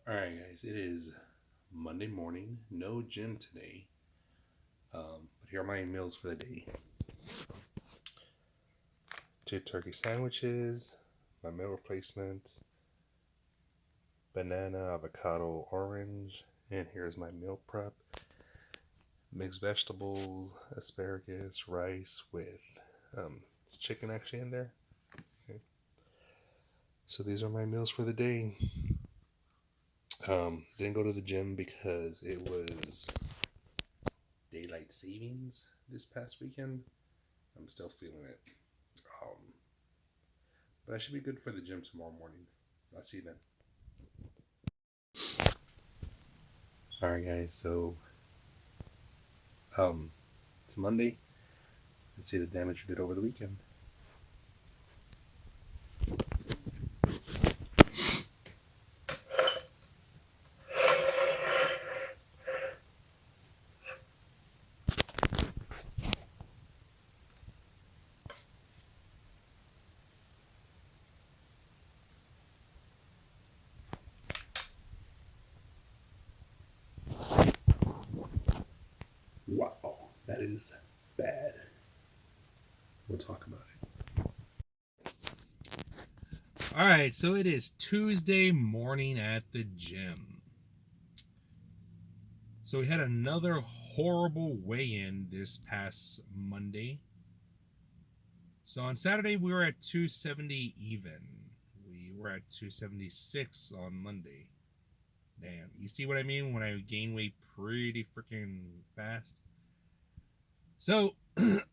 Alright, guys, it is Monday morning. No gym today. But here are my meals for the day: two turkey sandwiches, my meal replacements, banana, avocado, orange, and here's my meal prep: mixed vegetables, asparagus, rice with chicken actually in there. Okay. So these are my meals for the day. Didn't go to the gym because it was daylight savings this past weekend. I'm still feeling it. Um, but I should be good for the gym tomorrow morning. I'll see you then. All right, guys. So um, it's Monday. Let's see the damage we did over the weekend. Wow, that is bad. We'll talk about it. All right, so it is Tuesday morning at the gym. So we had another horrible weigh-in this past Monday. So on Saturday we were at 270 even. We were at 276 on Monday. Damn, you see what I mean when I gain weight pretty freaking fast? So, let's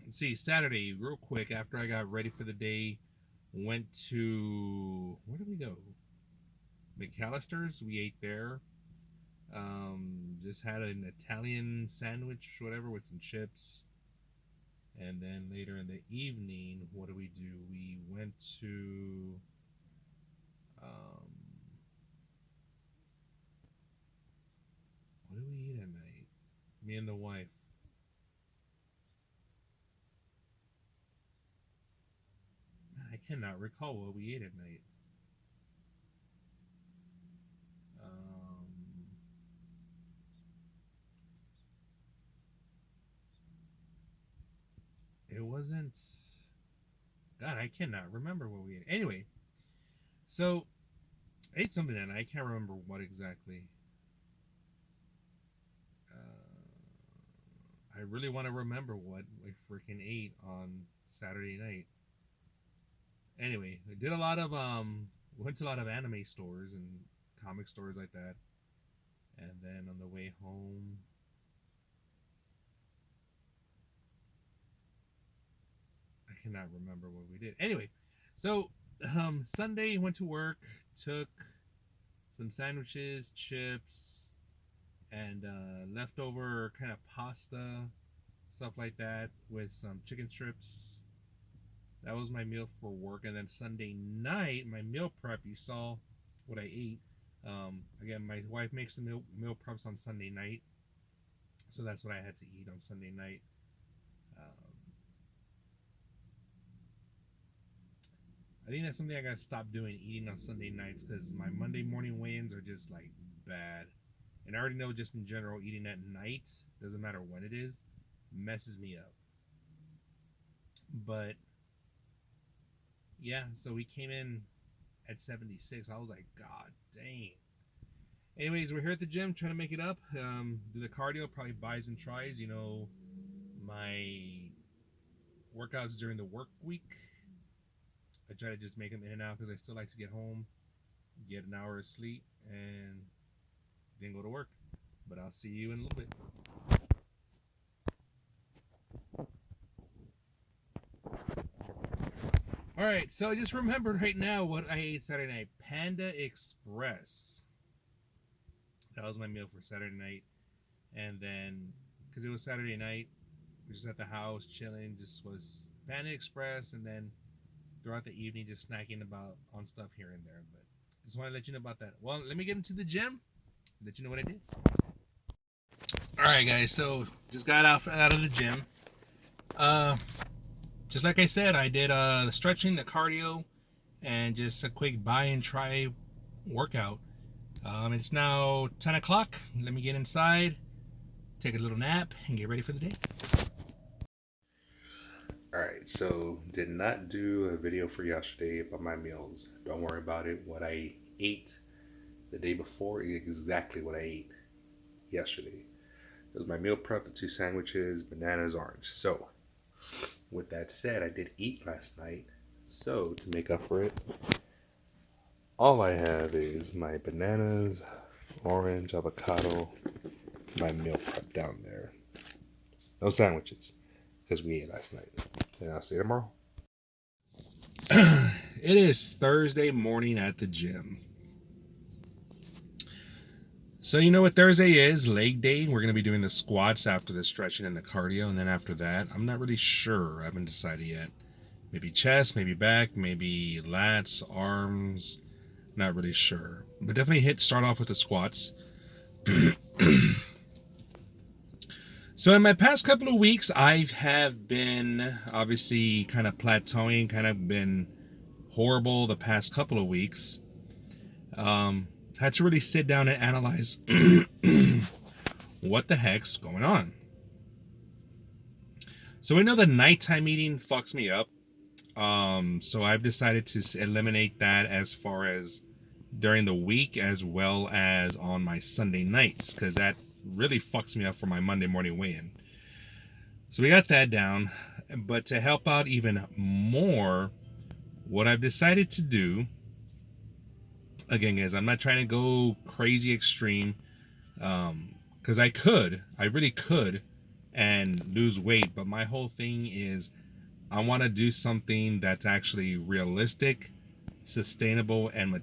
see, Saturday, real quick, after I got ready for the day, went to, where did we go? McAllister's, we ate there. Just had an Italian sandwich, whatever, with some chips. And then later in the evening, what did we do? We went to, what did we eat at night? Me and the wife. I cannot recall what we ate at night. It wasn't. God, I cannot remember what we ate. Anyway, so I ate something and I can't remember what exactly. I really want to remember what I freaking ate on Saturday night. Anyway, I did a lot of went to a lot of anime stores and comic stores like that. And then on the way home, I cannot remember what we did. Anyway, so Sunday went to work, took some sandwiches, chips, and leftover kind of pasta, stuff like that, with some chicken strips. That was my meal for work. And then Sunday night, my meal prep, you saw what I ate. Again, my wife makes the meal preps on Sunday night. So that's what I had to eat on Sunday night. I think that's something I gotta stop doing, eating on Sunday nights, because my Monday morning weigh-ins are just like bad. And I already know, just in general, eating at night, doesn't matter when it is, messes me up. But yeah, so we came in at 76. I was like, God dang. Anyways, we're here at the gym trying to make it up. Do the cardio, probably buys and tries. You know, my workouts during the work week, I try to just make them in and out because I still like to get home, get an hour of sleep, and then go to work. But I'll see you in a little bit. All right, so I just remembered right now what I ate Saturday night: Panda Express. That was my meal for Saturday night. And then, because it was Saturday night, we just at the house chilling, just was Panda Express, and then throughout the evening just snacking about on stuff here and there. But just want to let you know about that. Well, let me get into the gym, let you know what I did. All right, guys. So just got out of the gym. Just like I said, I did the stretching, the cardio, and just a quick buy and try workout. It's now 10 o'clock. Let me get inside, take a little nap, and get ready for the day. Alright, so did not do a video for yesterday about my meals. Don't worry about it. What I ate the day before is exactly what I ate yesterday. It was my meal prep, the 2 sandwiches, bananas, orange. So, with that said, I did eat last night. So, to make up for it, all I have is my bananas, orange, avocado, my meal prep down there. No sandwiches, because we ate last night. And I'll see you tomorrow. It is Thursday morning at the gym. So you know what Thursday is? Leg day. We're going to be doing the squats after the stretching and the cardio. And then after that, I'm not really sure. I haven't decided yet. Maybe chest, maybe back, maybe lats, arms. Not really sure. But definitely start off with the squats. So in my past couple of weeks, I have been obviously kind of plateauing, kind of been horrible the past couple of weeks. Had to really sit down and analyze what the heck's going on. So we know the nighttime eating fucks me up. So I've decided to eliminate that as far as during the week as well as on my Sunday nights, because that really fucks me up for my Monday morning weigh-in. So we got that down. But to help out even more, what I've decided to do, again, guys, I'm not trying to go crazy extreme, because I really could, and lose weight. But my whole thing is I want to do something that's actually realistic, sustainable, and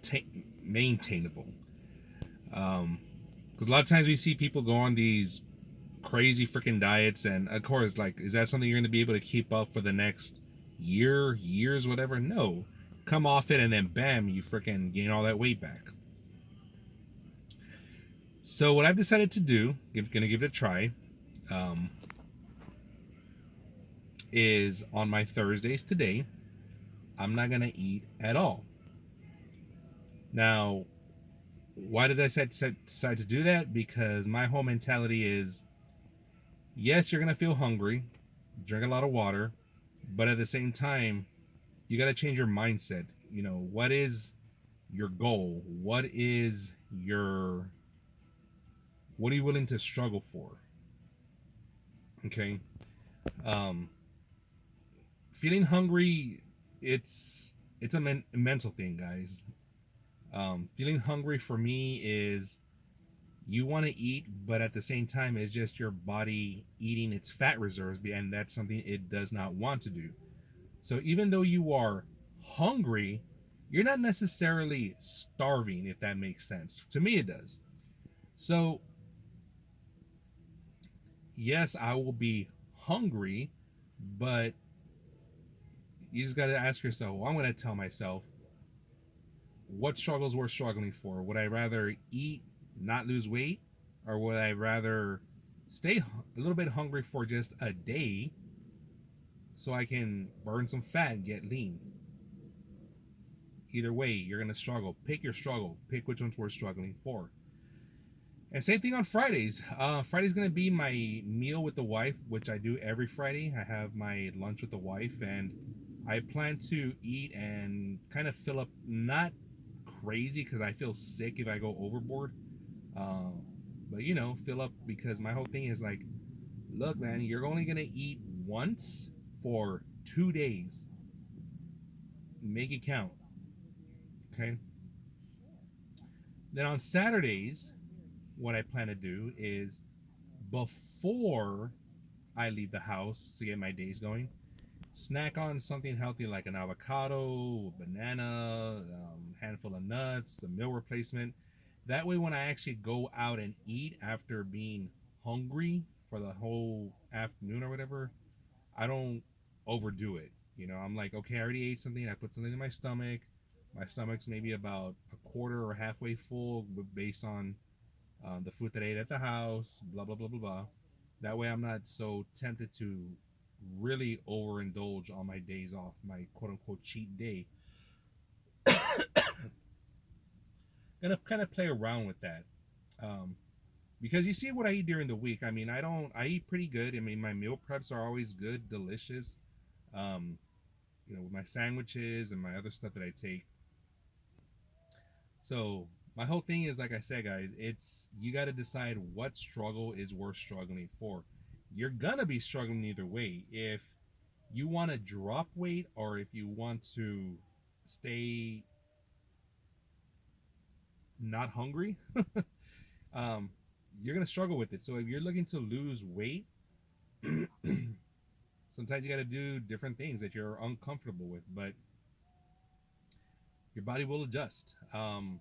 maintainable. Because a lot of times we see people go on these crazy freaking diets, and of course, like, is that something you're going to be able to keep up for the next years, whatever? No. Come off it and then bam, you freaking gain all that weight back. So what I've decided to do, gonna give it a try, is on my Thursdays today, I'm not gonna eat at all. Now, why did I decide to do that? Because my whole mentality is, yes, you're gonna feel hungry, drink a lot of water, but at the same time, you gotta change your mindset. You know, what is your goal? What are you willing to struggle for? Okay. Feeling hungry, it's a mental thing, guys. Feeling hungry for me is you want to eat, but at the same time, it's just your body eating its fat reserves, and that's something it does not want to do. So even though you are hungry, you're not necessarily starving, if that makes sense. To me, it does. So yes, I will be hungry, but you just got to ask yourself, well, I'm going to tell myself, what struggles we're struggling for? Would I rather eat, not lose weight, or would I rather stay a little bit hungry for just a day so I can burn some fat and get lean? Either way, you're going to struggle. Pick your struggle. Pick which ones we're struggling for. And same thing on Fridays. Friday's going to be my meal with the wife, which I do every Friday. I have my lunch with the wife, and I plan to eat and kind of fill up, not crazy because I feel sick if I go overboard. But, you know, fill up, because my whole thing is like, look, man, you're only going to eat once for 2 days. Make it count. Okay? Then on Saturdays, what I plan to do is, before I leave the house to get my days going, snack on something healthy like an avocado, banana, handful of nuts, a meal replacement. That way, when I actually go out and eat after being hungry for the whole afternoon or whatever, I don't overdo it. You know, I'm like, okay, I already ate something. I put something in my stomach. My stomach's maybe about a quarter or halfway full based on the food that I ate at the house, blah, blah, blah, blah, blah. That way I'm not so tempted to really overindulge on my days off, my quote unquote cheat day. gonna kind of play around with that. Um, because you see what I eat during the week. I mean, I eat pretty good. I mean, my meal preps are always good, delicious. Um, with my sandwiches and my other stuff that I take. So my whole thing is, like I said, guys, it's you got to decide what struggle is worth struggling for. You're gonna be struggling either way. If you want to drop weight or if you want to stay not hungry, um, you're gonna struggle with it. So if you're looking to lose weight, sometimes you got to do different things that you're uncomfortable with, but your body will adjust. And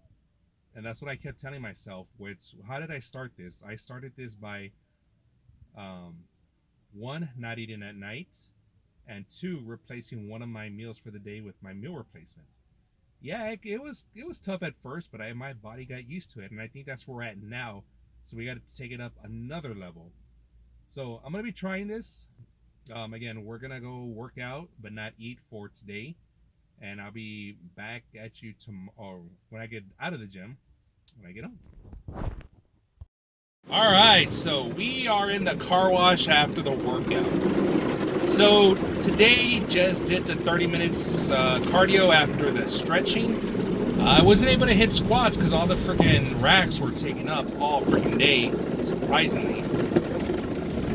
that's what I kept telling myself. Which, how did I start this? I started this by um, one, not eating at night, and two, replacing one of my meals for the day with my meal replacement. Yeah, it was tough at first, but my body got used to it, and I think that's where we're at now. So we got to take it up another level. So I'm gonna be trying this. Again, we're gonna go work out, but not eat for today, and I'll be back at you tomorrow when I get out of the gym. When I get home. All right, so we are in the car wash after the workout. So today just did the 30 minutes cardio after the stretching. I wasn't able to hit squats because all the freaking racks were taken up all freaking day, surprisingly.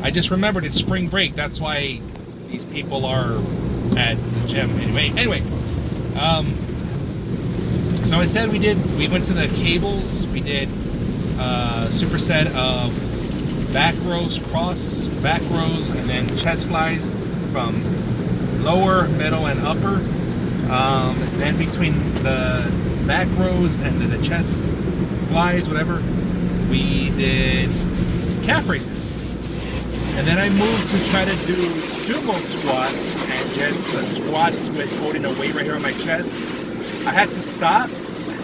I just remembered it's spring break. That's why these people are at the gym. Anyway, so I said we went to the cables. We did a superset of back rows, cross back rows, and then chest flies from lower, middle, and upper. Then between the back rows and the chest flies, whatever, we did calf raises. And then I moved to try to do sumo squats and just the squats with holding a weight right here on my chest. I had to stop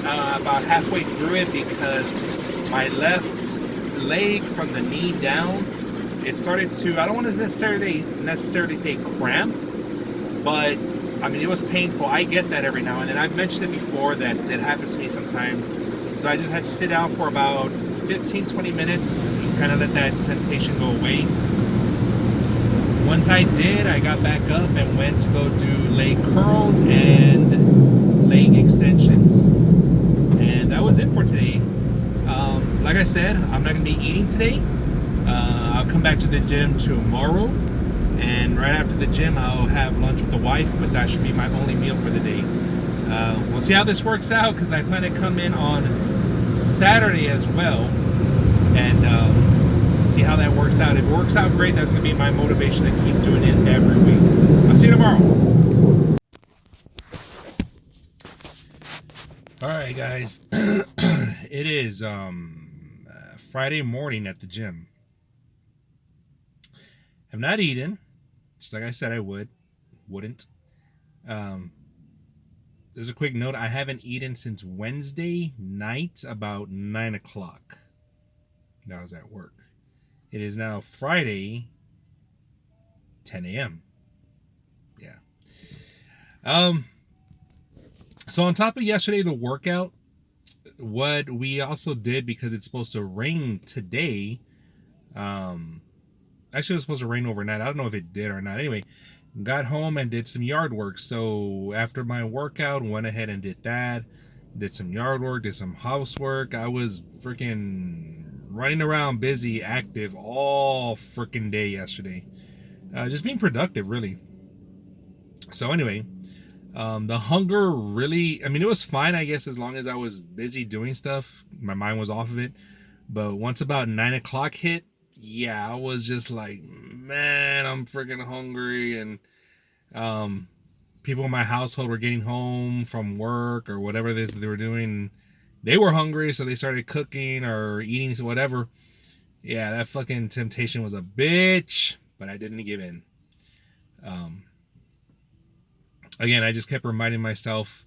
about halfway through it because my left leg from the knee down, it started to, I don't want to necessarily say cramp, but I mean, it was painful. I get that every now and then. I've mentioned it before that it happens to me sometimes. So I just had to sit down for about 15-20 minutes and kind of let that sensation go away. Once I did, I got back up and went to go do leg curls and leg extensions. And that was it for today. Like I said, I'm not going to be eating today. I'll come back to the gym tomorrow. And right after the gym, I'll have lunch with the wife, but that should be my only meal for the day. We'll see how this works out because I plan to come in on Saturday as well. And see how that works out. If it works out great, that's going to be my motivation to keep doing it every week. I'll see you tomorrow. All right, guys. It is Friday morning at the gym. I've not eaten, just like I said I wouldn't. There's a quick note. I haven't eaten since Wednesday night about 9 o'clock. That was at work. It is now Friday, 10 a.m. Yeah. So on top of yesterday, the workout, what we also did, because it's supposed to rain today, actually it was supposed to rain overnight. I don't know if it did or not. Anyway, got home and did some yard work. So after my workout, went ahead and did that. Did some yard work, did some housework. I was freaking running around, busy, active all freaking day yesterday. Just being productive, really. So anyway, the hunger really, I mean, it was fine, I guess, as long as I was busy doing stuff. My mind was off of it. But once about 9 o'clock hit, yeah, I was just like, man, I'm freaking hungry. And people in my household were getting home from work or whatever it is they were doing. They were hungry, so they started cooking or eating whatever. Yeah, that fucking temptation was a bitch, but I didn't give in. Again, I just kept reminding myself,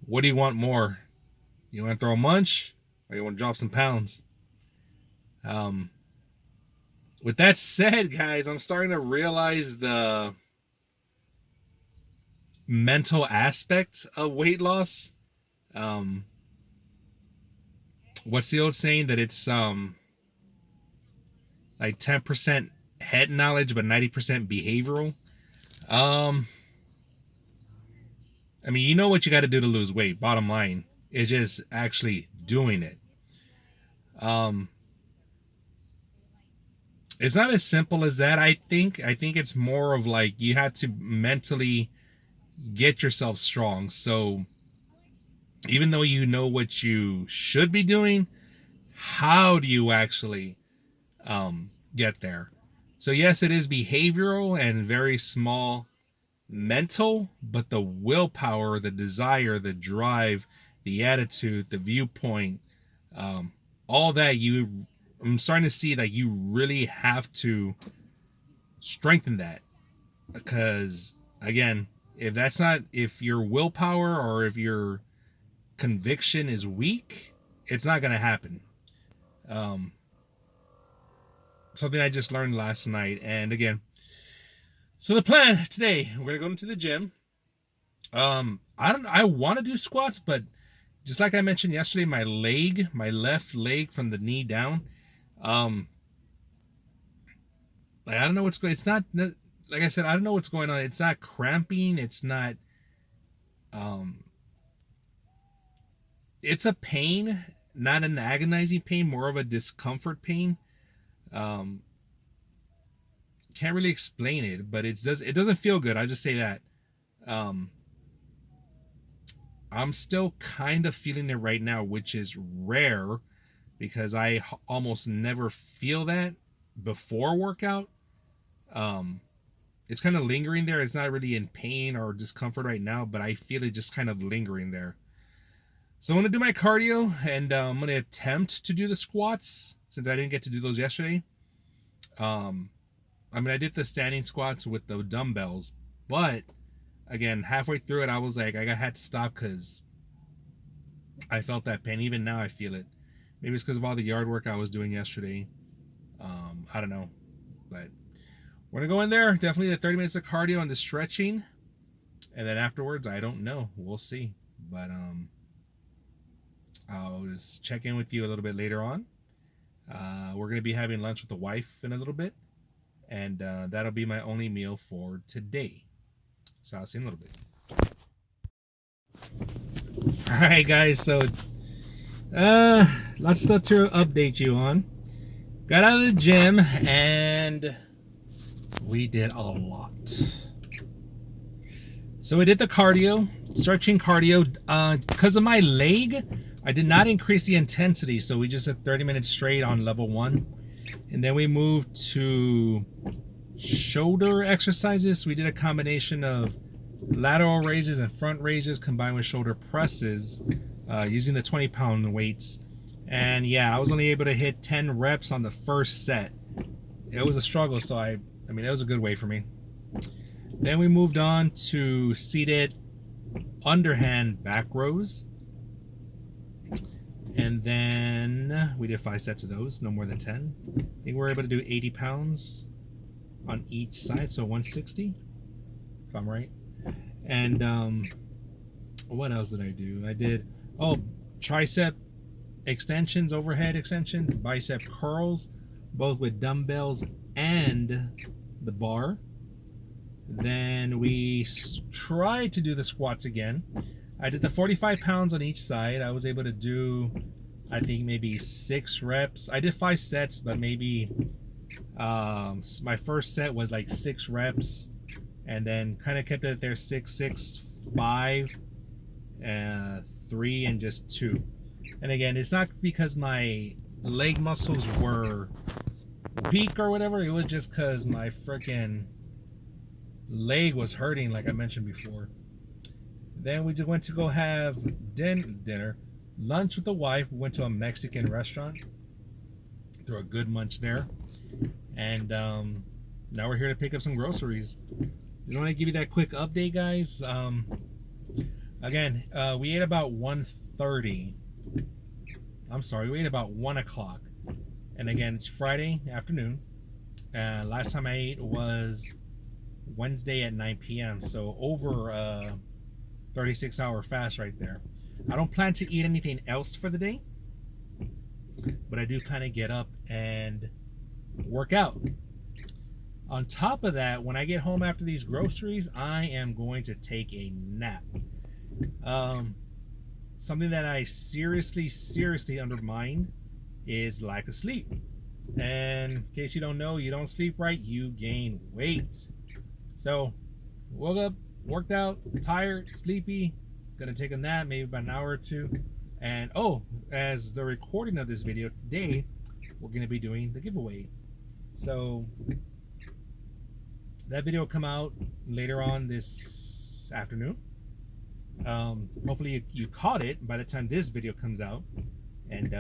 what do you want more? You want to throw a munch or you want to drop some pounds? With that said, guys, I'm starting to realize the mental aspect of weight loss. what's the old saying that it's like 10% head knowledge but 90% behavioral. um I mean, you know what you got to do to lose weight. Bottom line is just actually doing it. um it's not as simple as that. I think it's more of like you have to mentally get yourself strong. So even though you know what you should be doing, how do you actually get there? So yes, it is behavioral and very small mental, but the willpower, the desire, the drive, the attitude, the viewpoint, um, all that I'm starting to see that you really have to strengthen that. Because again, if your willpower or if your conviction is weak, it's not going to happen. Um, Something I just learned last night. And again, so the plan today, we're gonna go into the gym. I want to do squats, but just like I mentioned yesterday, my left leg from the knee down, um, like I don't know what's going. It's not like I said, I don't know what's going on. It's not cramping. It's not. Um, it's a pain, not an agonizing pain, more of a discomfort pain. Um, can't really explain it, but it doesn't feel good. I just say that. Um, I'm still kind of feeling it right now, which is rare because I almost never feel that before workout. Um, it's kind of lingering there. It's not really in pain or discomfort right now, but I feel it just kind of lingering there. So I'm gonna do my cardio, and I'm gonna attempt to do the squats since I didn't get to do those yesterday. Um, I mean, I did the standing squats with the dumbbells, but again, halfway through it, I was like, I had to stop because I felt that pain. Even now, I feel it. Maybe it's because of all the yard work I was doing yesterday. I don't know, but we're gonna go in there. Definitely the 30 minutes of cardio and the stretching, and then afterwards, I don't know. We'll see. But I'll just check in with you a little bit later on. We're gonna be having lunch with the wife in a little bit, and that'll be my only meal for today. So I'll see you in a little bit. All right, guys. So, lots of stuff to update you on. Got out of the gym and we did a lot. So we did the cardio, stretching cardio. Because of my leg, I did not increase the intensity. So we just did 30 minutes straight on level 1. And then we moved to shoulder exercises. We did a combination of lateral raises and front raises combined with shoulder presses using the 20-pound weights. And yeah, I was only able to hit 10 reps on the first set. It was a struggle, so I mean, that was a good way for me. Then we moved on to seated underhand back rows. And then we did 5 sets of those, no more than 10. I think we were able to do 80 pounds on each side, so 160, if I'm right. And what else did I do? I did tricep extensions, overhead extension, bicep curls, both with dumbbells and the bar. Then we tried to do the squats again. I did the 45 pounds on each side. I was able to do, I think, maybe 6 reps. I did 5 sets, but maybe my first set was like 6 reps, and then kind of kept it there 6, 6, 5, 3, and just 2. And again, it's not because my leg muscles were weak or whatever. It was just because my freaking leg was hurting, like I mentioned before. Then we just went to go have dinner, lunch with the wife. We went to a Mexican restaurant, threw a good munch there, and now we're here to pick up some groceries. Just want to give you that quick update, guys. Again, we ate about 1:30. I'm sorry, we ate about 1 o'clock. And again, it's Friday afternoon. Last time I ate was Wednesday at 9 p.m. So over 36-hour fast right there. I don't plan to eat anything else for the day. but I do kind of get up and work out. On top of that, when I get home after these groceries, I am going to take a nap. Um, Something that I seriously undermine is lack of sleep. And in case you don't know, you don't sleep right, you gain weight. So, woke up, worked out, tired, sleepy, gonna take a nap, maybe about an hour or two. And oh, as the recording of this video today, we're gonna be doing the giveaway. So that video will come out later on this afternoon. Hopefully you caught it by the time this video comes out. And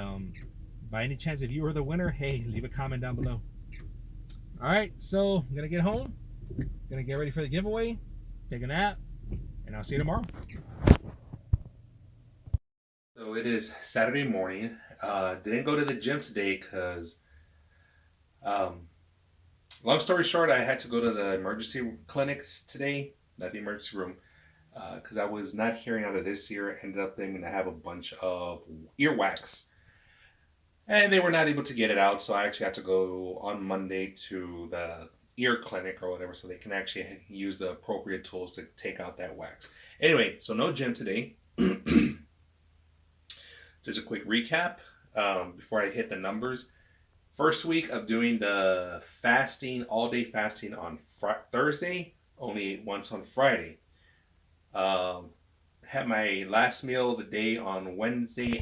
by any chance, if you were the winner, hey, leave a comment down below. All right, so I'm gonna get home, gonna get ready for the giveaway, take a nap, and I'll see you tomorrow. So it is Saturday morning. Didn't go to the gym today because, long story short, I had to go to the emergency clinic today, not the emergency room, because I was not hearing out of this ear. Ended up thinking to have a bunch of earwax, and they were not able to get it out. So I actually had to go on Monday to the ear clinic or whatever, so they can actually use the appropriate tools to take out that wax. Anyway, so no gym today. Just a quick recap before I hit the numbers. First week of doing the fasting, all day fasting on Thursday, only ate once on Friday. Had my last meal of the day on Wednesday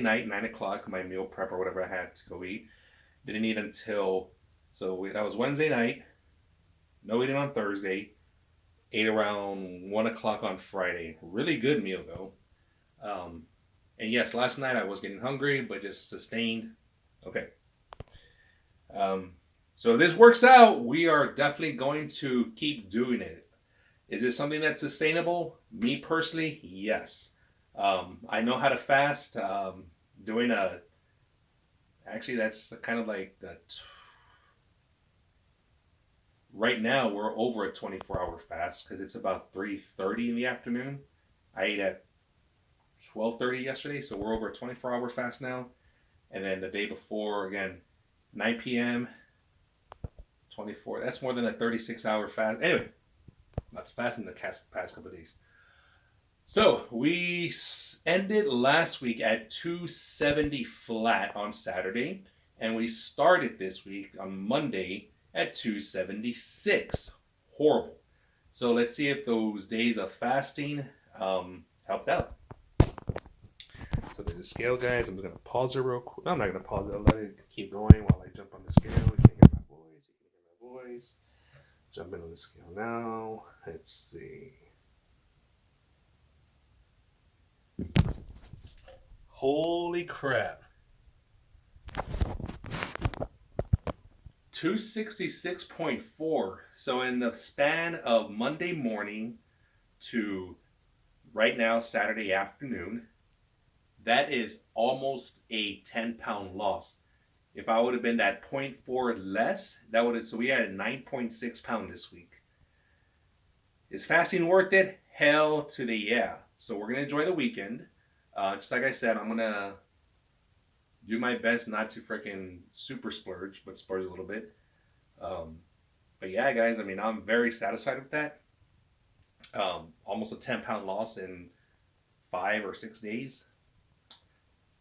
night, 9 o'clock, my meal prep or whatever I had to go eat. Didn't eat until, so that was Wednesday night, no eating on Thursday, ate around 1 o'clock on Friday. Really good meal though. And yes, last night I was getting hungry, but just sustained. Okay. So if this works out, we are definitely going to keep doing it. Is it something that's sustainable? Me personally, yes. I know how to fast. Actually, that's kind of like right now we're over a 24-hour fast because it's about 3:30 in the afternoon. I ate at 12:30 yesterday, so we're over a 24-hour fast now. And then the day before, again, 9 p.m., 24. That's more than a 36-hour fast. Anyway, lots of fasting the past couple of days. So we ended last week at 270 flat on Saturday, and we started this week on Monday at 276. Horrible. So let's see if those days of fasting helped out. So there's a scale, guys. I'm just going to pause it real quick. No, I'm not going to pause it. I'll let it keep going while I jump on the scale. You can hear my voice. You can hear my voice. Jumping on the scale now. Let's see. Holy crap. 266.4. So in the span of Monday morning to right now, Saturday afternoon, that is almost a 10-pound loss. If I would have been that 0.4 less, that would have, so we had a 9.6 pound this week. Is fasting worth it? Hell to the yeah. So we're gonna enjoy the weekend. Just like I said, I'm gonna do my best not to freaking super splurge, but splurge a little bit. But yeah, guys, I mean, I'm very satisfied with that. Almost a 10-pound loss in 5 or 6 days.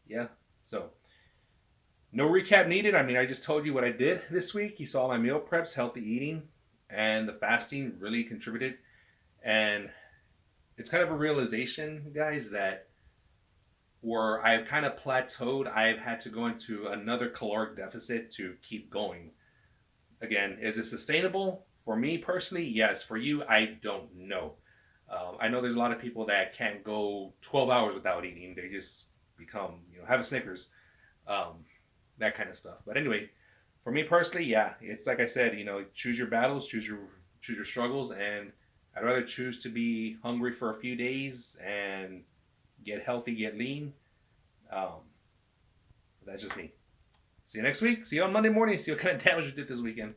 Yeah, so no recap needed. I mean, I just told you what I did this week. You saw my meal preps, healthy eating, and the fasting really contributed. And it's kind of a realization, guys, that where I've kind of plateaued, I've had to go into another caloric deficit to keep going. Again, is it sustainable? For me personally, yes. For you, I don't know. I know there's a lot of people that can't go 12 hours without eating. They just become, have a Snickers, that kind of stuff. But anyway, for me personally, yeah, it's like I said, choose your battles, choose your struggles, and I'd rather choose to be hungry for a few days and get healthy, get lean. That's just me. See you next week. See you on Monday morning. See what kind of damage we did this weekend.